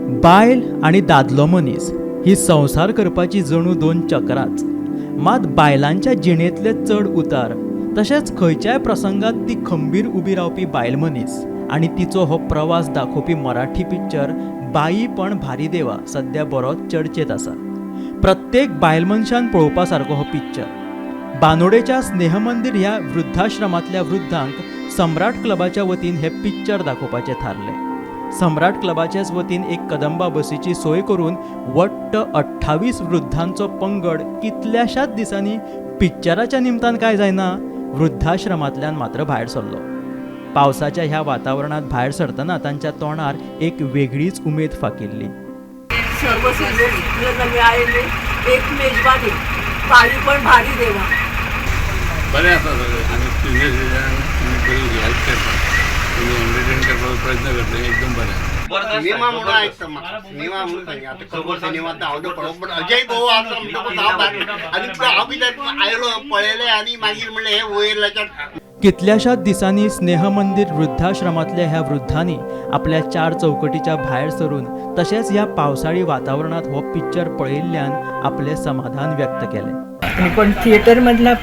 बायल आणि दादलो मनीस ही संसार करपाची जणू दोन चक्राच. मात बायलांच्या जिणेंतले चढ उतार तशेंच खंयच्याय प्रसंगात ती खंबीर उबी रावपी बायल मनीस आणि तिचो हो प्रवास दाखोवपी मराठी पिक्चर बाई पण भारी देवा सध्या बरोच चर्चेत आसा. प्रत्येक बायल मनशान पळोवपा सारको हो पिक्चर. बांदोडेच्या स्नेह मंदिर ह्या वृद्धाश्रमांतल्या वृद्धांक सम्राट क्लबाच्या वतीन हे पिक्चर दाखोवपाचें थारले. सम्राट क्लबाच्याच वतीन एक कदंबा बसीची सोय करून वट्ट 28 वृद्धांचो पंगड कितल्याशाच दिसांनी पिक्चराच्या निमतान काय जायना वृद्धाश्रमांतल्यान मात्र भायर सरलो. पावसाच्या ह्या वातावरणात भायर सरतना तांच्या तोंडार एक वेगळीच उमेद फाकिल्ली. सर्व सिनियर आयले एक मेजबानी बाई पण भारी देवा बरें आसा सगळें आनी सिनियर सिटीजन बरी हेल्प करता तुमी एंटरटेन करपाचो प्रयत्न करता एकदम बरें. सिनेमा म्हणून ऐकतं म्हाका सिनेमा म्हणून सांगता आता खबर सिनेमा हांव तो पळोवप पण अजय गोवा आसा म्हणटकूच हांव आनी हांव बी आयलो पळयलें आनी मागीर म्हणलें हें वयरल्याच्या. कितल्याशाच दिसांनी स्नेह मंदिर वृद्धाश्रमांतल्या ह्या वृद्धांनी आपल्या चार चौकटीच्या भायर सरून तशेंच ह्या पावसाळी वातावरणात हो पिक्चर पळयिल्ल्यान आपले समाधान व्यक्त केले. आणि पण थिएटरमधला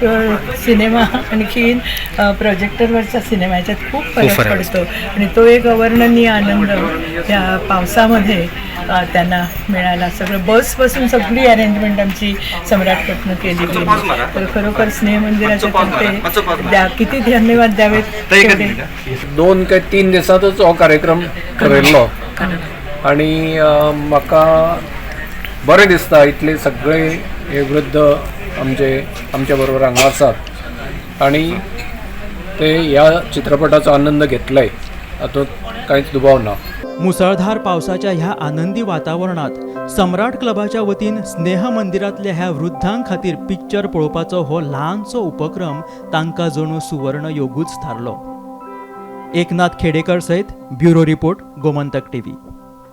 सिनेमा आणखीन प्रोजेक्टरवरच्या सिनेमाच्यात खूप फरक पडतो आणि तो एक अवर्णनीय आनंद या पावसामध्ये त्यांना मिळाला. सगळं बसपासून सगळी अरेंजमेंट आमची सम्राटकडनं केली गेली. तर खरोखर स्नेह मंदिराचे तर्फे किती धन्यवाद द्यावेत. 2 काय 3 दिसातच हो कार्यक्रम करिल्लो आणि म्हाका बरें दिसता इतले सगळे हे वृद्ध आमच्या बरोबर हांगा आसात आणि ते ह्या चित्रपटाचो आनंद घेतलाय हातूंत कांयच दुबाव ना. मुसळधार पावसाच्या ह्या आनंदी वातावरणात सम्राट क्लबाच्या वतीन स्नेह मंदिरातल्या ह्या वृद्धांक खातीर पिक्चर पळोवपाचो हो ल्हानसो उपक्रम तांकां जणू सुवर्ण योगूच थारलो. एकनाथ खेडेकर सयत ब्युरो रिपोर्ट गोमंतक टीव्ही.